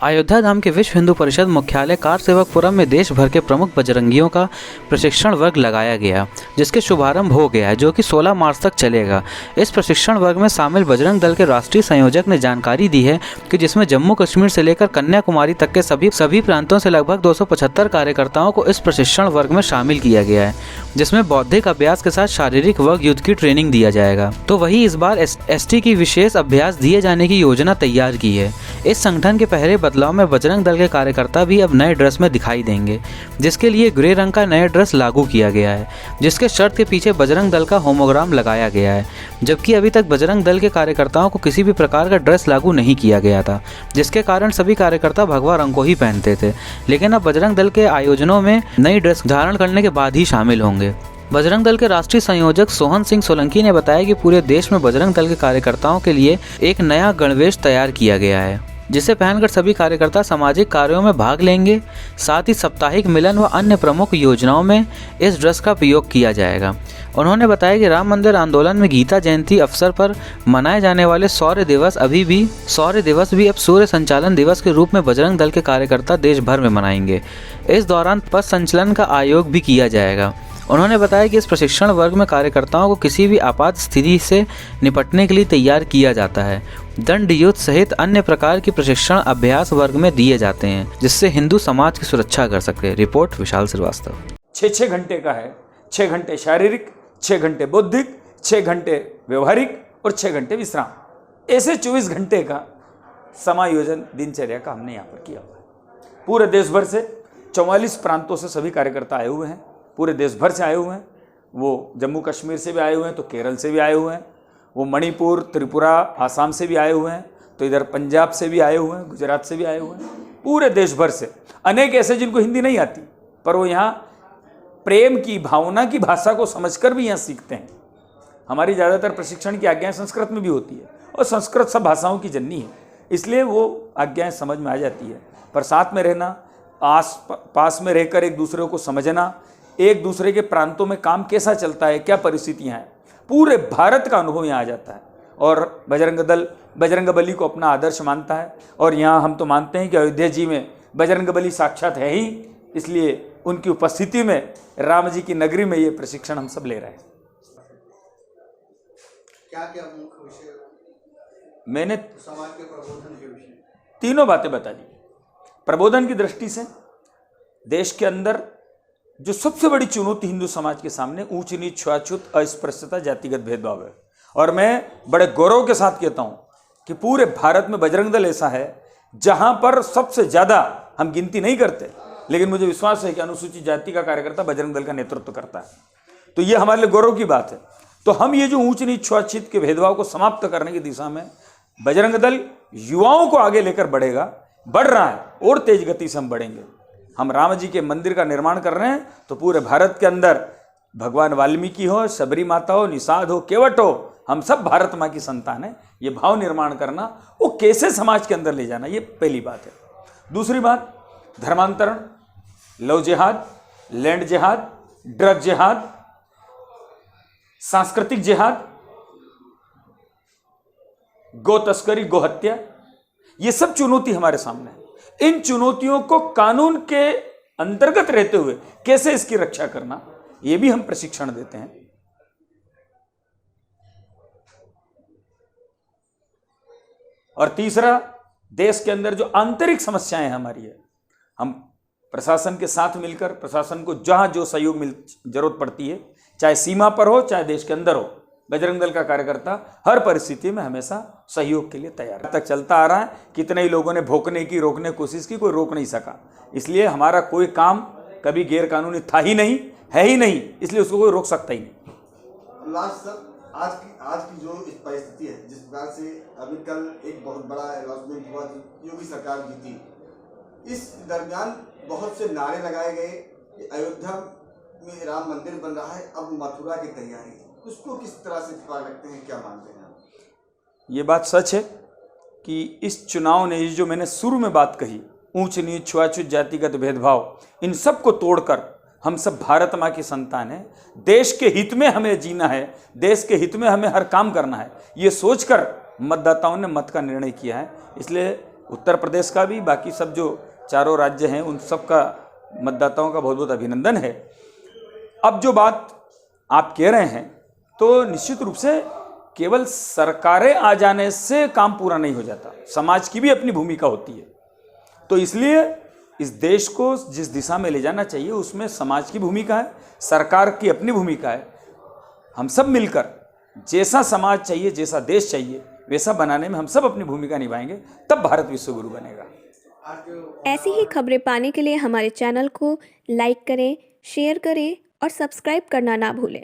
अयोध्या धाम के विश्व हिंदू परिषद मुख्यालय कार सेवकपुरम में देश भर के प्रमुख बजरंगियों का प्रशिक्षण वर्ग लगाया गया, जिसके शुभारंभ हो गया है, जो कि 16 मार्च तक चलेगा। इस प्रशिक्षण वर्ग में शामिल बजरंग दल के राष्ट्रीय संयोजक ने जानकारी दी है कि जिसमें जम्मू कश्मीर से लेकर कन्याकुमारी तक के सभी प्रांतों से लगभग 275 कार्यकर्ताओं को इस प्रशिक्षण वर्ग में शामिल किया गया है, जिसमें बौद्धिक अभ्यास के साथ शारीरिक व युद्ध की ट्रेनिंग दिया जाएगा। तो वही इस बार एसटी की विशेष अभ्यास दिए जाने की योजना तैयार की है। इस संगठन के पहले बदलाव में बजरंग दल के कार्यकर्ता भी अब नए ड्रेस में दिखाई देंगे, जिसके लिए ग्रे रंग का नया ड्रेस लागू किया गया है, जिसके शर्ट के पीछे बजरंग दल का होमोग्राम लगाया गया है। जबकि अभी तक बजरंग दल के कार्यकर्ताओं को किसी भी प्रकार का ड्रेस लागू नहीं किया गया था, जिसके कारण सभी कार्यकर्ता भगवा रंग को ही पहनते थे। लेकिन अब बजरंग दल के आयोजनों में नई ड्रेस धारण करने के बाद ही शामिल होंगे। बजरंग दल के राष्ट्रीय संयोजक सोहन सिंह सोलंकी ने बताया कि पूरे देश में बजरंग दल के कार्यकर्ताओं के लिए एक नया गणवेश तैयार किया गया है, जिसे पहनकर सभी कार्यकर्ता सामाजिक कार्यों में भाग लेंगे। साथ ही साप्ताहिक मिलन व अन्य प्रमुख योजनाओं में इस ड्रेस का प्रयोग किया जाएगा। उन्होंने बताया कि राम मंदिर आंदोलन में गीता जयंती अवसर पर मनाए जाने वाले शौर्य दिवस भी अब सूर्य संचालन दिवस के रूप में बजरंग दल के कार्यकर्ता देश भर में मनाएंगे। इस दौरान पथ संचलन का आयोग भी किया जाएगा। उन्होंने बताया कि इस प्रशिक्षण वर्ग में कार्यकर्ताओं को किसी भी आपात स्थिति से निपटने के लिए तैयार किया जाता है। दंड युद्ध सहित अन्य प्रकार की प्रशिक्षण अभ्यास वर्ग में दिए जाते हैं, जिससे हिंदू समाज की सुरक्षा कर सके। रिपोर्ट विशाल श्रीवास्तव। 6 घंटे का है, 6 घंटे शारीरिक, 6 घंटे बौद्धिक, 6 घंटे व्यवहारिक और 6 घंटे विश्राम। ऐसे 24 घंटे का समायोजन दिनचर्या का हमने यहाँ पर किया हुआ है। पूरे देश भर से 44 प्रांतों से सभी कार्यकर्ता आए हुए हैं, पूरे देश भर से आए हुए हैं। वो जम्मू कश्मीर से भी आए हुए हैं, तो केरल से भी आए हुए हैं, वो मणिपुर, त्रिपुरा, आसाम से भी आए हुए हैं, तो इधर पंजाब से भी आए हुए हैं, गुजरात से भी आए हुए हैं। पूरे देश भर से अनेक ऐसे जिनको हिंदी नहीं आती, पर वो यहाँ प्रेम की भावना की भाषा को समझकर भी यहाँ सीखते हैं। हमारी ज़्यादातर प्रशिक्षण की आज्ञाएँ संस्कृत में भी होती है, और संस्कृत सब भाषाओं की जननी है, इसलिए वो आज्ञाएँ समझ में आ जाती है। पर साथ में रहना, पास में रहकर एक दूसरे को समझना, एक दूसरे के प्रांतों में काम कैसा चलता है, क्या परिस्थितियां हैं, पूरे भारत का अनुभव यहाँ आ जाता है। और बजरंग दल बजरंगबली को अपना आदर्श मानता है, और यहाँ हम तो मानते हैं कि अयोध्या जी में बजरंगबली साक्षात है ही, इसलिए उनकी उपस्थिति में राम जी की नगरी में ये प्रशिक्षण हम सब ले रहे हैं। क्या क्या मुख्य विषय मैंने समाज के प्रबोधन के विषय तीनों बातें बता दी। प्रबोधन की दृष्टि से देश के अंदर जो सबसे बड़ी चुनौती हिंदू समाज के सामने ऊंच नीच, छुआछूत, अस्पृश्यता, जातिगत भेदभाव है। और मैं बड़े गौरव के साथ कहता हूं कि पूरे भारत में बजरंग दल ऐसा है जहां पर सबसे ज्यादा, हम गिनती नहीं करते, लेकिन मुझे विश्वास है कि अनुसूचित जाति का कार्यकर्ता बजरंग दल का नेतृत्व करता है। तो ये हमारे लिए गौरव की बात है। तो हम ये जो ऊंच नीच, छुआछूत के भेदभाव को समाप्त करने की दिशा में बजरंग दल युवाओं को आगे लेकर बढ़ रहा है, और तेज गति से हम बढ़ेंगे। हम राम जी के मंदिर का निर्माण कर रहे हैं, तो पूरे भारत के अंदर भगवान वाल्मीकि हो, सबरी माता हो, निषाद हो, केवट हो, हम सब भारत माँ की संतान है। ये भाव निर्माण करना, वो कैसे समाज के अंदर ले जाना, ये पहली बात है। दूसरी बात, धर्मांतरण, लव जिहाद, लैंड जिहाद, ड्रग जिहाद, सांस्कृतिक जिहाद, गो तस्करी, गो हत्या, ये सब चुनौती हमारे सामने है। इन चुनौतियों को कानून के अंतर्गत रहते हुए कैसे इसकी रक्षा करना, यह भी हम प्रशिक्षण देते हैं। और तीसरा, देश के अंदर जो आंतरिक समस्याएं हमारी है, हम प्रशासन के साथ मिलकर, प्रशासन को जहां जो सहयोग जरूरत पड़ती है, चाहे सीमा पर हो चाहे देश के अंदर हो, बजरंग दल का कार्यकर्ता हर परिस्थिति में हमेशा सहयोग के लिए तैयार तक चलता आ रहा है। कितने ही लोगों ने भोंकने की, रोकने की कोशिश की, कोई रोक नहीं सका। इसलिए हमारा कोई काम कभी गैर कानूनी था ही नहीं, है ही नहीं, इसलिए उसको कोई रोक सकता ही नहीं। लास्ट सर, आज की जो परिस्थिति है, जिस प्रकार से अभी कल एक बहुत बड़ा अनाउंसमेंट हुआ, योगी सरकार जीती, इस दरमियान बहुत से नारे लगाए गए कि अयोध्या में राम मंदिर बन रहा है, अब मथुरा की तैयारी, उसको किस तरह से रखते हैं, क्या मानते हैं आप? ये बात सच है कि इस चुनाव ने, जो मैंने शुरू में बात कही, ऊंच नीच, छुआछूत, जातिगत भेदभाव, इन सब को तोड़कर हम सब भारत माँ की संतान हैं। देश के हित में हमें जीना है, देश के हित में हमें हर काम करना है, ये सोचकर मतदाताओं ने मत का निर्णय किया है। इसलिए उत्तर प्रदेश का भी, बाकी सब जो चारों राज्य हैं उन सब का मतदाताओं का बहुत बहुत अभिनंदन है। अब जो बात आप कह रहे हैं, तो निश्चित रूप से केवल सरकारें आ जाने से काम पूरा नहीं हो जाता, समाज की भी अपनी भूमिका होती है। तो इसलिए इस देश को जिस दिशा में ले जाना चाहिए उसमें समाज की भूमिका है, सरकार की अपनी भूमिका है। हम सब मिलकर जैसा समाज चाहिए, जैसा देश चाहिए, वैसा बनाने में हम सब अपनी भूमिका निभाएंगे, तब भारत विश्वगुरु बनेगा। ऐसी ही खबरें पाने के लिए हमारे चैनल को लाइक करें, शेयर करें और सब्सक्राइब करना ना भूलें।